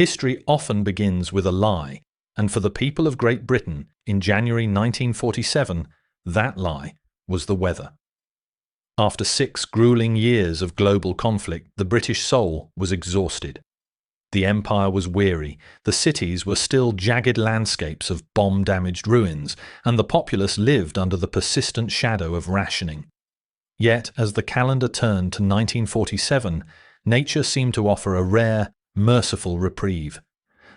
History often begins with a lie, and for the people of Great Britain in January 1947, that lie was the weather. After 6 grueling years of global conflict, the British soul was exhausted. The empire was weary, the cities were still jagged landscapes of bomb-damaged ruins, and the populace lived under the persistent shadow of rationing. Yet, as the calendar turned to 1947, nature seemed to offer a rare, merciful reprieve.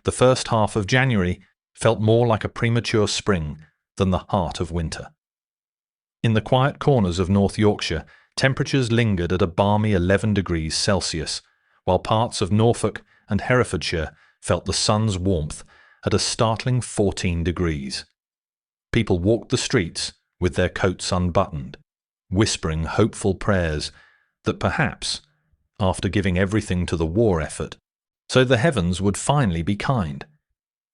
The first half of January felt more like a premature spring than the heart of winter. In the quiet corners of North Yorkshire, temperatures lingered at a balmy 11 degrees Celsius, while parts of Norfolk and Herefordshire felt the sun's warmth at a startling 14 degrees. People walked the streets with their coats unbuttoned, whispering hopeful prayers that perhaps, after giving everything to the war effort, so the heavens would finally be kind.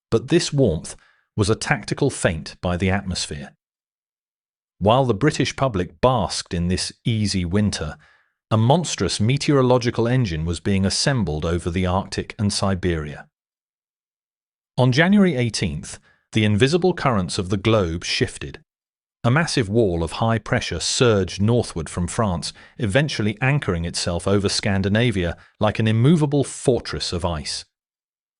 But this warmth was a tactical feint by the atmosphere. While the British public basked in this easy winter, a monstrous meteorological engine was being assembled over the Arctic and Siberia. On January 18th, the invisible currents of the globe shifted. A massive wall of high pressure surged northward from France, eventually anchoring itself over Scandinavia like an immovable fortress of ice.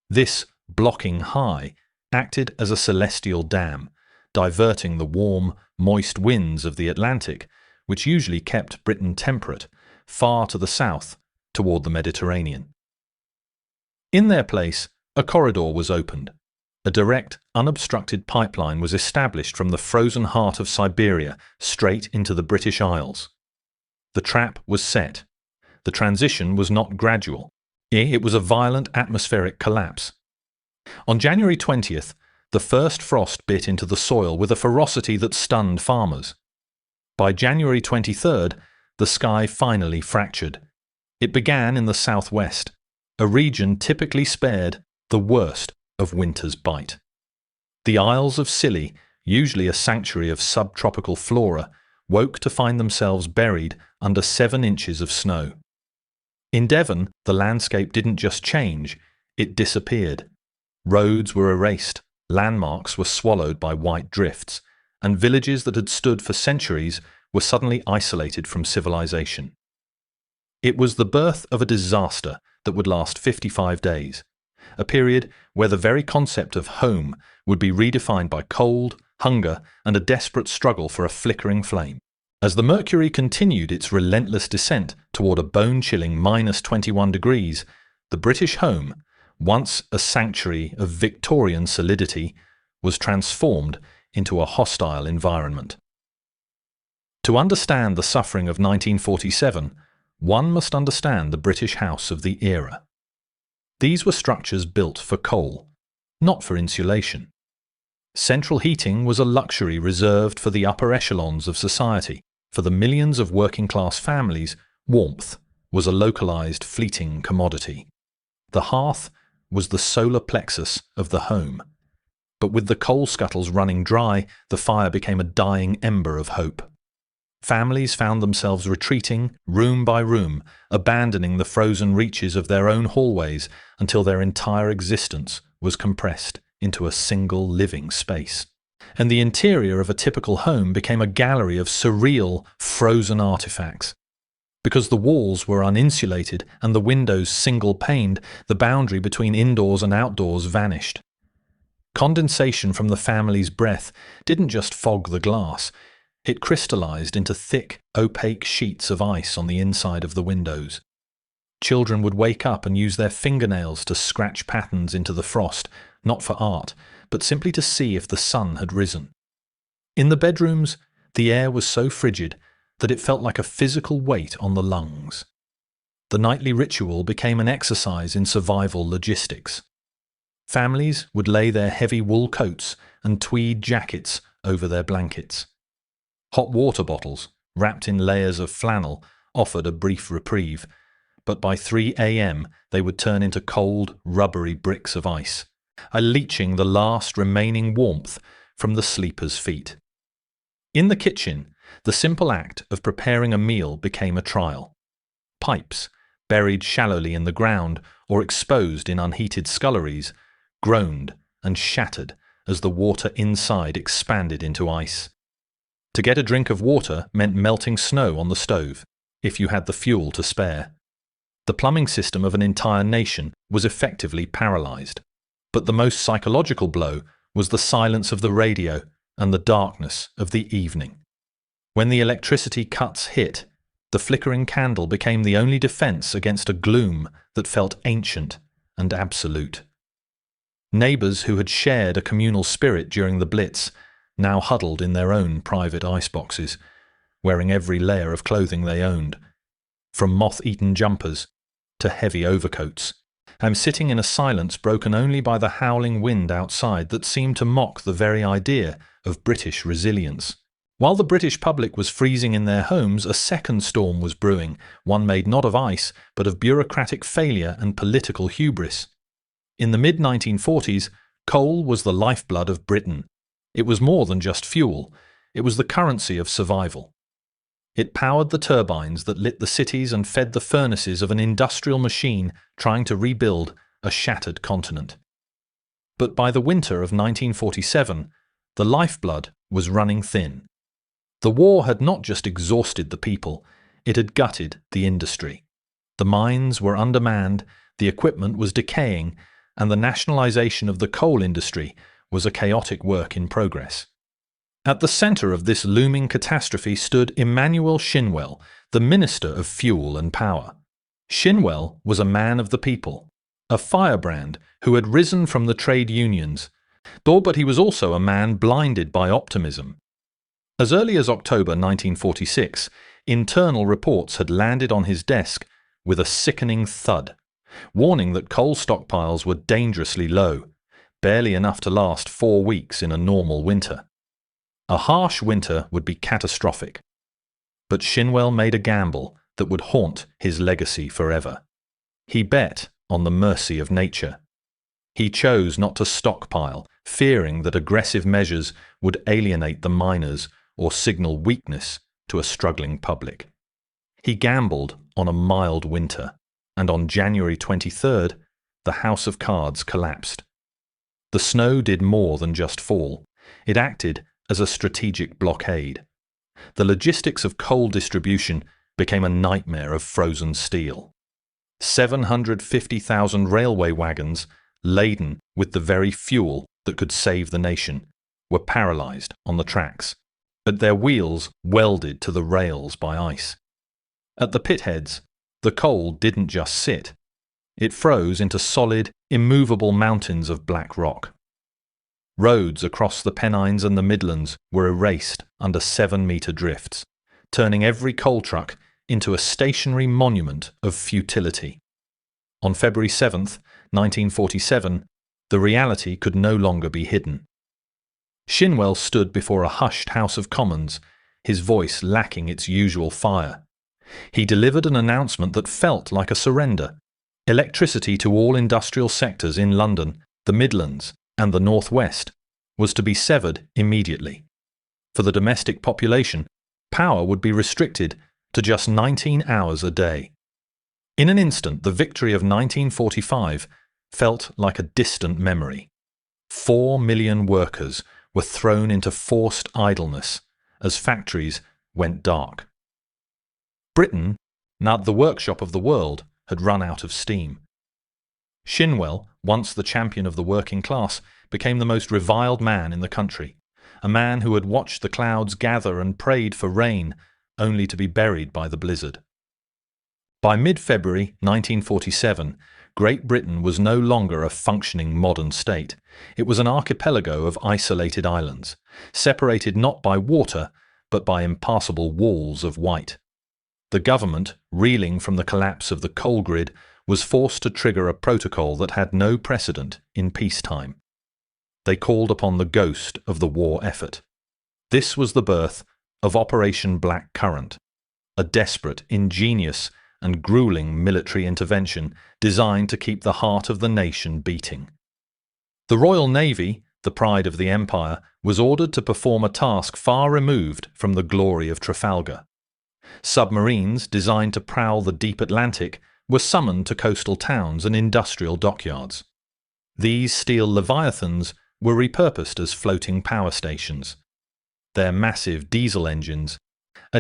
This blocking high acted as a celestial dam, diverting the warm, moist winds of the Atlantic, which usually kept Britain temperate, far to the south, toward the Mediterranean. In their place, a corridor was opened. A direct, unobstructed pipeline was established from the frozen heart of Siberia straight into the British Isles. The trap was set. The transition was not gradual. It was a violent atmospheric collapse. On January 20th, the first frost bit into the soil with a ferocity that stunned farmers. By January 23rd, the sky finally fractured. It began in the southwest, a region typically spared the worst of winter's bite. The Isles of Scilly, usually a sanctuary of subtropical flora, woke to find themselves buried under 7 inches of snow. In Devon, the landscape didn't just change, it disappeared. Roads were erased, landmarks were swallowed by white drifts, and villages that had stood for centuries were suddenly isolated from civilization. It was the birth of a disaster that would last 55 days, a period where the very concept of home would be redefined by cold, hunger, and a desperate struggle for a flickering flame. As the mercury continued its relentless descent toward a bone-chilling -21 degrees, the British home, once a sanctuary of Victorian solidity, was transformed into a hostile environment. To understand the suffering of 1947, one must understand the British house of the era. These were structures built for coal, not for insulation. Central heating was a luxury reserved for the upper echelons of society. For the millions of working-class families, warmth was a localized, fleeting commodity. The hearth was the solar plexus of the home. But with the coal scuttles running dry, the fire became a dying ember of hope. Families found themselves retreating, room by room, abandoning the frozen reaches of their own hallways until their entire existence was compressed into a single living space. And the interior of a typical home became a gallery of surreal, frozen artifacts. Because the walls were uninsulated and the windows single-paned, the boundary between indoors and outdoors vanished. Condensation from the family's breath didn't just fog the glass, it crystallized into thick, opaque sheets of ice on the inside of the windows. Children would wake up and use their fingernails to scratch patterns into the frost, not for art, but simply to see if the sun had risen. In the bedrooms, the air was so frigid that it felt like a physical weight on the lungs. The nightly ritual became an exercise in survival logistics. Families would lay their heavy wool coats and tweed jackets over their blankets. Hot water bottles, wrapped in layers of flannel, offered a brief reprieve, but by 3 a.m. they would turn into cold, rubbery bricks of ice, leaching the last remaining warmth from the sleeper's feet. In the kitchen, the simple act of preparing a meal became a trial. Pipes, buried shallowly in the ground or exposed in unheated sculleries, groaned and shattered as the water inside expanded into ice. To get a drink of water meant melting snow on the stove, if you had the fuel to spare. The plumbing system of an entire nation was effectively paralyzed. But the most psychological blow was the silence of the radio and the darkness of the evening. When the electricity cuts hit, the flickering candle became the only defense against a gloom that felt ancient and absolute. Neighbors who had shared a communal spirit during the Blitz now huddled in their own private iceboxes, wearing every layer of clothing they owned, from moth-eaten jumpers to heavy overcoats, and sitting in a silence broken only by the howling wind outside that seemed to mock the very idea of British resilience. While the British public was freezing in their homes, a second storm was brewing, one made not of ice, but of bureaucratic failure and political hubris. In the mid-1940s, coal was the lifeblood of Britain. It was more than just fuel. It was the currency of survival. It powered the turbines that lit the cities and fed the furnaces of an industrial machine trying to rebuild a shattered continent. But by the winter of 1947, the lifeblood was running thin. The war had not just exhausted the people, it had gutted the industry. The mines were undermanned, the equipment was decaying, and the nationalization of the coal industry was a chaotic work in progress. At the center of this looming catastrophe stood Emmanuel Shinwell, the Minister of Fuel and Power. Shinwell was a man of the people, a firebrand who had risen from the trade unions, but he was also a man blinded by optimism. As early as October 1946, internal reports had landed on his desk with a sickening thud, warning that coal stockpiles were dangerously low, barely enough to last 4 weeks in a normal winter. A harsh winter would be catastrophic. But Shinwell made a gamble that would haunt his legacy forever. He bet on the mercy of nature. He chose not to stockpile, fearing that aggressive measures would alienate the miners or signal weakness to a struggling public. He gambled on a mild winter, and on January 23rd, the House of Cards collapsed. The snow did more than just fall. It acted as a strategic blockade. The logistics of coal distribution became a nightmare of frozen steel. 750,000 railway wagons, laden with the very fuel that could save the nation, were paralyzed on the tracks, but their wheels welded to the rails by ice. At the pitheads, the coal didn't just sit. It froze into solid, immovable mountains of black rock. Roads across the Pennines and the Midlands were erased under 7-meter drifts, turning every coal truck into a stationary monument of futility. On February 7, 1947, the reality could no longer be hidden. Shinwell stood before a hushed House of Commons, his voice lacking its usual fire. He delivered an announcement that felt like a surrender. Electricity to all industrial sectors in London, the Midlands, and the North West was to be severed immediately. For the domestic population, power would be restricted to just 19 hours a day. In an instant, the victory of 1945 felt like a distant memory. 4 million workers were thrown into forced idleness as factories went dark. Britain, now the workshop of the world, had run out of steam. Shinwell, once the champion of the working class, became the most reviled man in the country, a man who had watched the clouds gather and prayed for rain, only to be buried by the blizzard. By mid-February 1947, Great Britain was no longer a functioning modern state. It was an archipelago of isolated islands, separated not by water, but by impassable walls of white. The government, reeling from the collapse of the coal grid, was forced to trigger a protocol that had no precedent in peacetime. They called upon the ghost of the war effort. This was the birth of Operation Black Currant, a desperate, ingenious, and grueling military intervention designed to keep the heart of the nation beating. The Royal Navy, the pride of the Empire, was ordered to perform a task far removed from the glory of Trafalgar. Submarines designed to prowl the deep Atlantic were summoned to coastal towns and industrial dockyards. These steel leviathans were repurposed as floating power stations. Their massive diesel engines,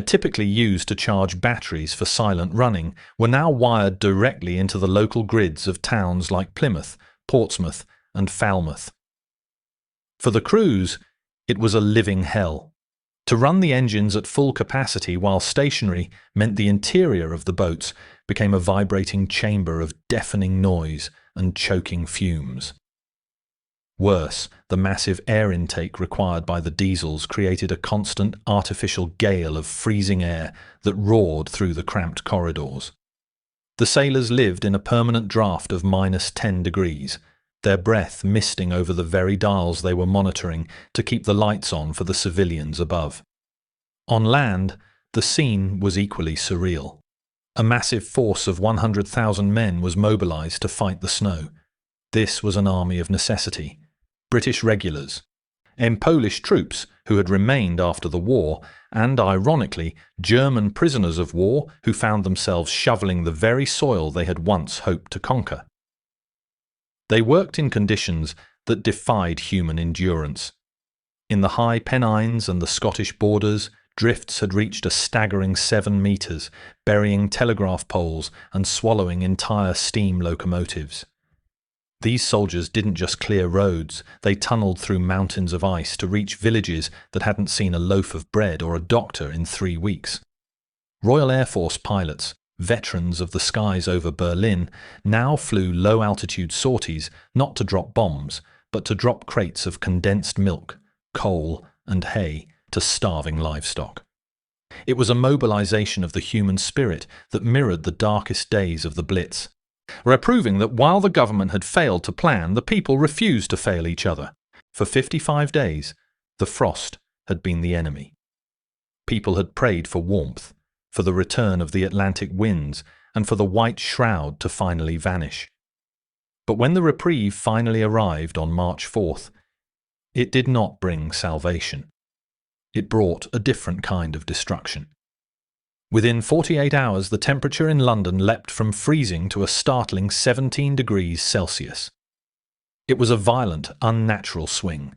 typically used to charge batteries for silent running, were now wired directly into the local grids of towns like Plymouth, Portsmouth, and Falmouth. For the crews, it was a living hell. To run the engines at full capacity while stationary meant the interior of the boats became a vibrating chamber of deafening noise and choking fumes. Worse, the massive air intake required by the diesels created a constant artificial gale of freezing air that roared through the cramped corridors. The sailors lived in a permanent draft of -10 degrees, their breath misting over the very dials they were monitoring to keep the lights on for the civilians above. On land, the scene was equally surreal. A massive force of 100,000 men was mobilized to fight the snow. This was an army of necessity. British regulars, and Polish troops who had remained after the war, and, ironically, German prisoners of war who found themselves shoveling the very soil they had once hoped to conquer. They worked in conditions that defied human endurance. In the high Pennines and the Scottish borders, drifts had reached a staggering 7 meters, burying telegraph poles and swallowing entire steam locomotives. These soldiers didn't just clear roads, they tunneled through mountains of ice to reach villages that hadn't seen a loaf of bread or a doctor in 3 weeks. Royal Air Force pilots, veterans of the skies over Berlin, now flew low-altitude sorties not to drop bombs, but to drop crates of condensed milk, coal, and hay to starving livestock. It was a mobilization of the human spirit that mirrored the darkest days of the Blitz, proving that while the government had failed to plan, the people refused to fail each other. For 55 days, the frost had been the enemy. People had prayed for warmth, for the return of the Atlantic winds, and for the white shroud to finally vanish. But when the reprieve finally arrived on March 4th, it did not bring salvation. It brought a different kind of destruction. Within 48 hours, the temperature in London leapt from freezing to a startling 17 degrees Celsius. It was a violent, unnatural swing.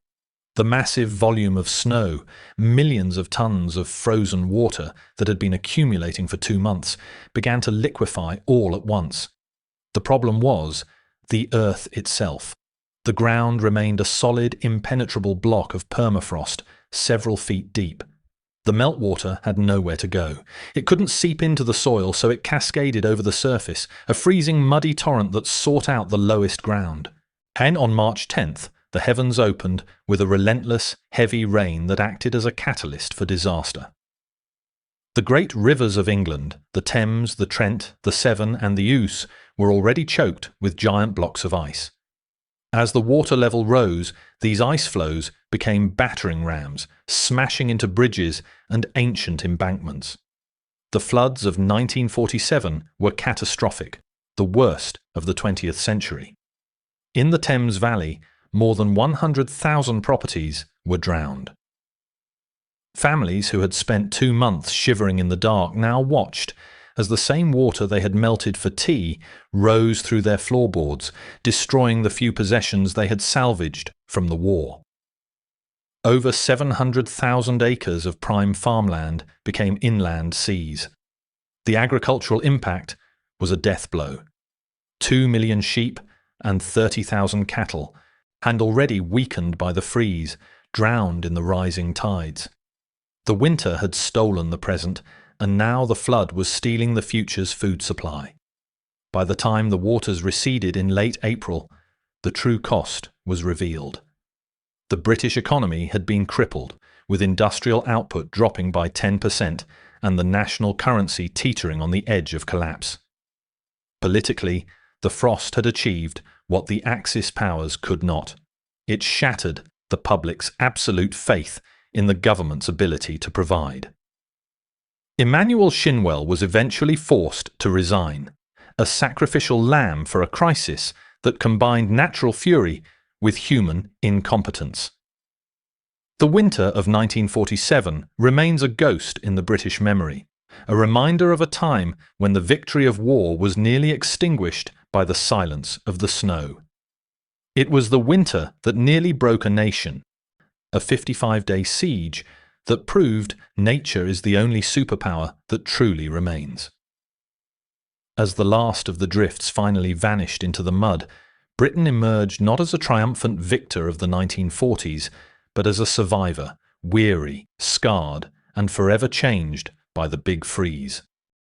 The massive volume of snow, millions of tons of frozen water that had been accumulating for 2 months, began to liquefy all at once. The problem was the Earth itself. The ground remained a solid, impenetrable block of permafrost, several feet deep. The meltwater had nowhere to go. It couldn't seep into the soil, so it cascaded over the surface, a freezing, muddy torrent that sought out the lowest ground. And on March 10th, the heavens opened with a relentless, heavy rain that acted as a catalyst for disaster. The great rivers of England, the Thames, the Trent, the Severn, and the Ouse, were already choked with giant blocks of ice. As the water level rose, these ice flows became battering rams, smashing into bridges and ancient embankments. The floods of 1947 were catastrophic, the worst of the 20th century. In the Thames Valley, more than 100,000 properties were drowned. Families who had spent 2 months shivering in the dark now watched as the same water they had melted for tea rose through their floorboards, destroying the few possessions they had salvaged from the war. Over 700,000 acres of prime farmland became inland seas. The agricultural impact was a death blow. 2 million sheep and 30,000 cattle, and already weakened by the freeze, drowned in the rising tides. The winter had stolen the present, and now the flood was stealing the future's food supply. By the time the waters receded in late April, the true cost was revealed. The British economy had been crippled, with industrial output dropping by 10% and the national currency teetering on the edge of collapse. Politically, the frost had achieved what the Axis powers could not. It shattered the public's absolute faith in the government's ability to provide. Emmanuel Shinwell was eventually forced to resign, a sacrificial lamb for a crisis that combined natural fury with human incompetence. The winter of 1947 remains a ghost in the British memory, a reminder of a time when the victory of war was nearly extinguished by the silence of the snow. It was the winter that nearly broke a nation, a 55-day siege that proved nature is the only superpower that truly remains. As the last of the drifts finally vanished into the mud, Britain emerged not as a triumphant victor of the 1940s, but as a survivor, weary, scarred, and forever changed by the Big Freeze.